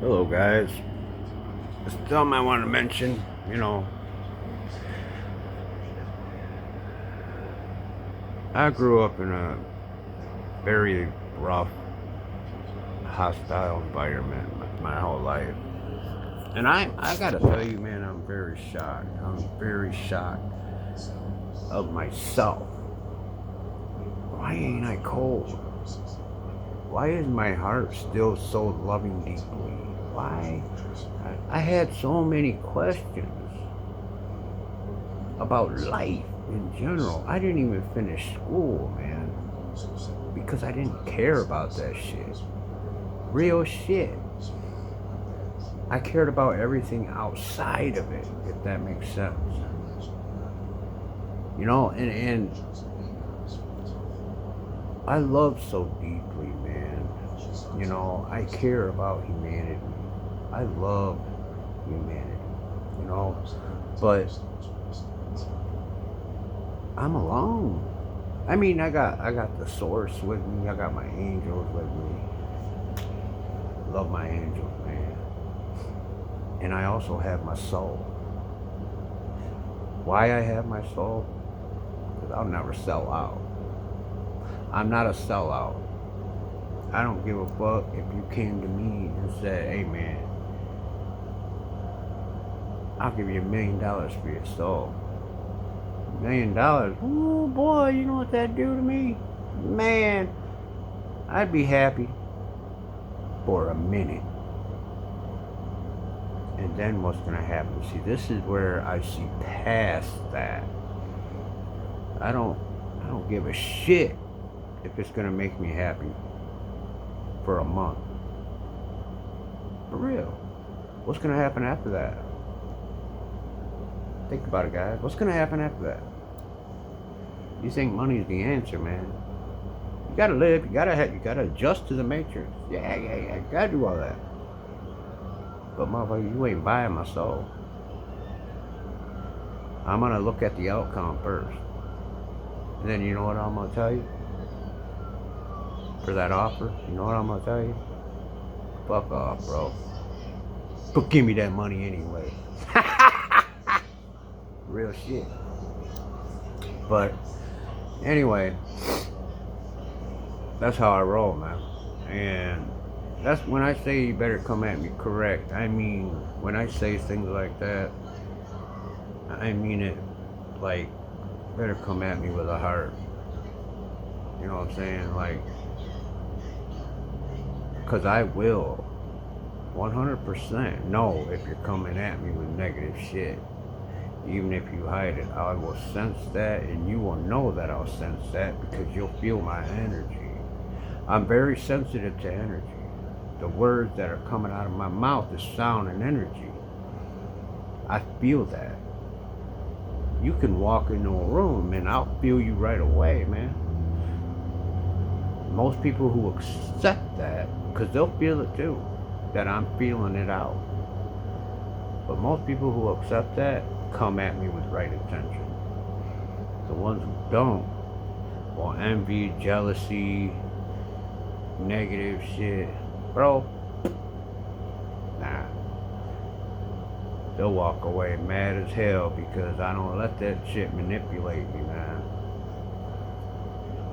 Hello, guys. Something I want to mention. I grew up in a very rough, hostile environment my whole life. And I gotta tell you, man, I'm very shocked. I'm very shocked of myself. Why ain't I cold? Why is my heart still so loving deeply? Why? I had so many questions about life in general. I didn't even finish school, man, because I didn't care about that shit. Real shit. I cared about everything outside of it, if that makes sense. And I love so deeply, man. I care about humanity. I love humanity, you know, but I'm alone. I mean, I got the source with me. I got my angels with me. Love my angels, man. And I also have my soul. Why I have my soul? Because I'll never sell out. I'm not a sellout. I don't give a fuck if you came to me and said, hey man, I'll give you $1 million for your soul. $1 million? Oh boy, you know what that'd do to me? Man, I'd be happy for a minute. And then what's gonna happen? See, this is where I see past that. I don't give a shit if it's gonna make me happy for a month. For real. What's gonna happen after that? Think about it, guys. What's gonna happen after that? You think money's the answer, man? You gotta live. You gotta adjust to the matrix. Yeah. You gotta do all that. But motherfucker, you ain't buying my soul. I'm gonna look at the outcome first, and then you know what I'm gonna tell you for that offer. You know what I'm gonna tell you? Fuck off, bro. But give me that money anyway. Real shit. But anyway, that's how I roll, man. And that's when I say you better come at me correct. I mean, when I say things like that, I mean it like, better come at me with a heart. You know what I'm saying? Like, because I will 100% know if you're coming at me with negative shit. Even if you hide it, I will sense that, and you will know that I'll sense that because you'll feel my energy. I'm very sensitive to energy. The words that are coming out of my mouth is sound and energy. I feel that. You can walk into a room and I'll feel you right away, man. Most people who accept that, because they'll feel it too, that I'm feeling it out. But most people who accept that come at me with right intention. The ones who don't, well, envy, jealousy, negative shit, bro, nah. They'll walk away mad as hell because I don't let that shit manipulate me, man.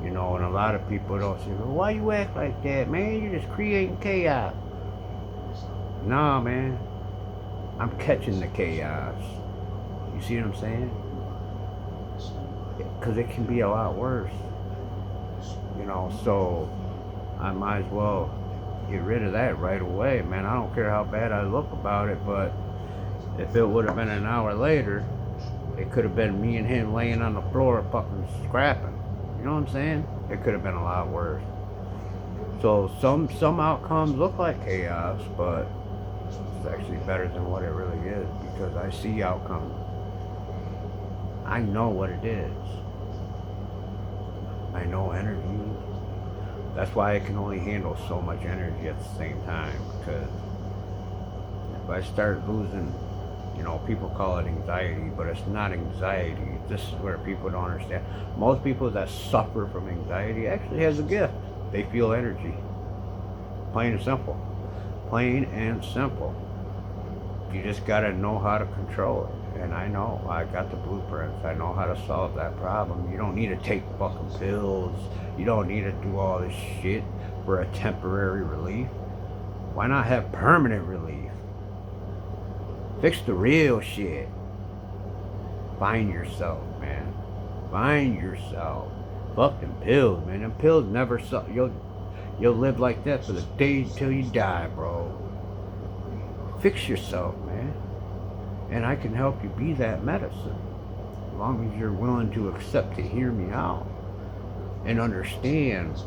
And a lot of people don't say, well, why you act like that, man? You're just creating chaos. Nah, man. I'm catching the chaos. You see what I'm saying? Because it can be a lot worse. So I might as well get rid of that right away, man. I don't care how bad I look about it, but if it would have been an hour later, it could have been me and him laying on the floor fucking scrapping. You know what I'm saying? It could have been a lot worse. So some outcomes look like chaos, but it's actually better than what it really is because I see outcomes. I know what it is. I know energy. That's why I can only handle so much energy at the same time. Because if I start losing, people call it anxiety, but it's not anxiety. This is where people don't understand. Most people that suffer from anxiety actually has a gift. They feel energy. Plain and simple. Plain and simple. You just gotta know how to control it. And I know, I got the blueprints. I know how to solve that problem. You don't need to take fucking pills. You don't need to do all this shit for a temporary relief. Why not have permanent relief? Fix the real shit. Find yourself, man. Find yourself. Fuck them pills, man. Them pills never suck. You'll live like that for the day till you die, bro. Fix yourself, man. And I can help you be that medicine. As long as you're willing to accept to hear me out and understand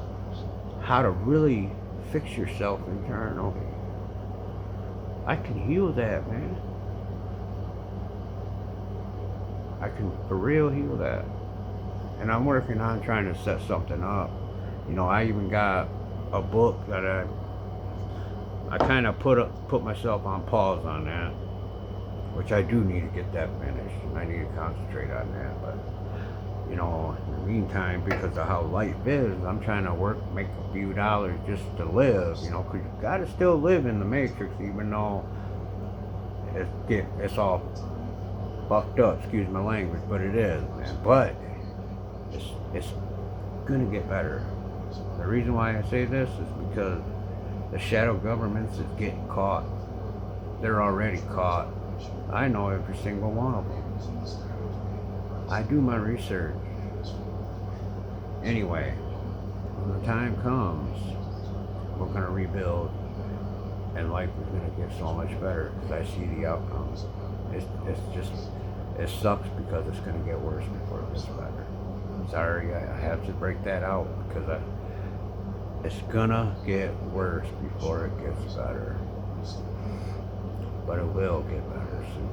how to really fix yourself internally. I can heal that, man. I can for real heal that. And I'm working on trying to set something up. You know, I even got a book that I kind of put myself on pause on that, which I do need to get that finished, and I need to concentrate on that. But you know, in the meantime, because of how life is, I'm trying to make a few dollars just to live. You know, because you gotta still live in the matrix, even though it's all fucked up. Excuse my language, but it is, man. But it's gonna get better. The reason why I say this is because the shadow governments is getting caught. They're already caught. I know every single one of them. I do my research. Anyway, when the time comes, we're gonna rebuild, and life is gonna get so much better because I see the outcomes. It sucks because it's gonna get worse before it gets better. Sorry, I have to break that out because it's gonna get worse before it gets better. But it will get better soon.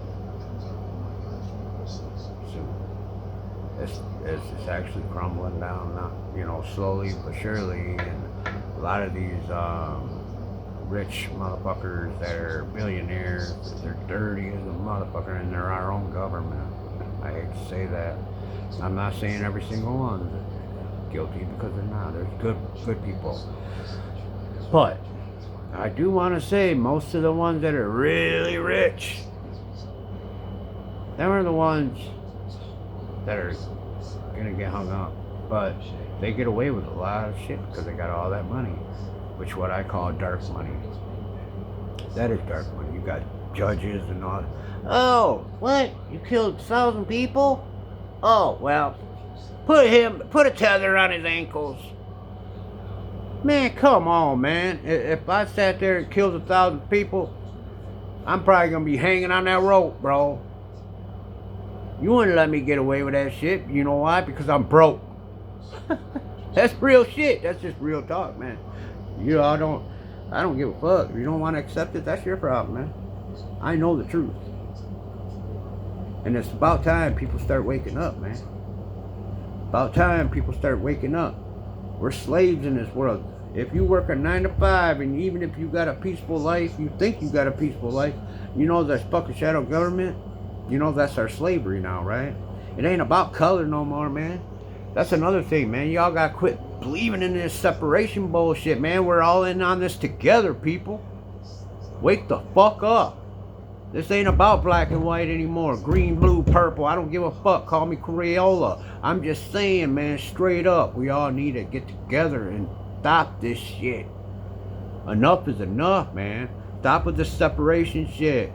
It's actually crumbling down now, you know, slowly but surely. And a lot of these rich motherfuckers that are billionaires, they're dirty as a motherfucker, and they're our own government. I hate to say that. I'm not saying every single one is guilty, because they're not. There's good people. But I do want to say most of the ones that are really rich, them are the ones that are gonna get hung up. But they get away with a lot of shit because they got all that money, which what I call dark money. That is dark money. You got judges and all. Oh, what? You killed 1,000 people? Oh, well, put a tether on his ankles. Man, come on, man. If I sat there and killed 1,000 people, I'm probably gonna be hanging on that rope, bro. You wouldn't let me get away with that shit. You know why? Because I'm broke. That's real shit. That's just real talk, man. You know, I don't give a fuck. If you don't want to accept it, that's your problem, man. I know the truth. And it's about time people start waking up, man. About time people start waking up. We're slaves in this world. If you work a 9 to 5, and even if you got a peaceful life, you think you got a peaceful life, you know that's fucking shadow government. You know that's our slavery now, right? It ain't about color no more, man. That's another thing, man. Y'all gotta quit believing in this separation bullshit, man. We're all in on this together, people. Wake the fuck up. This ain't about black and white anymore. Green, blue, purple. I don't give a fuck. Call me Crayola. I'm just saying, man, straight up. We all need to get together and stop this shit. Enough is enough, man. Stop with the separation shit.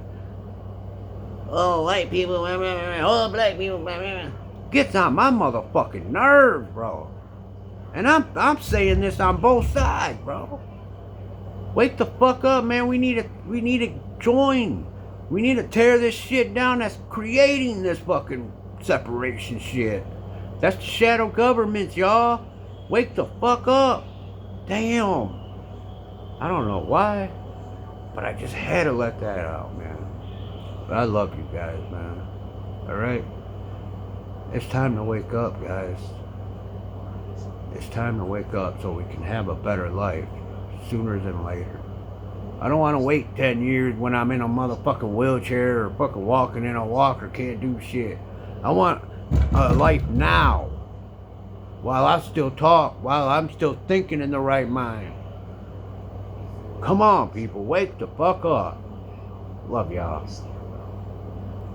Oh, white people. Oh, black people. Gets on my motherfucking nerves, bro. And I'm saying this on both sides, bro. Wake the fuck up, man. We need to join. We need to tear this shit down that's creating this fucking separation shit. That's the shadow governments, y'all. Wake the fuck up. Damn. I don't know why, but I just had to let that out, man. But I love you guys, man. Alright? It's time to wake up, guys. It's time to wake up so we can have a better life sooner than later. I don't want to wait 10 years when I'm in a motherfucking wheelchair or fucking walking in a walker, can't do shit. I want a life now. While I still talk, while I'm still thinking in the right mind. Come on, people, wake the fuck up. Love y'all.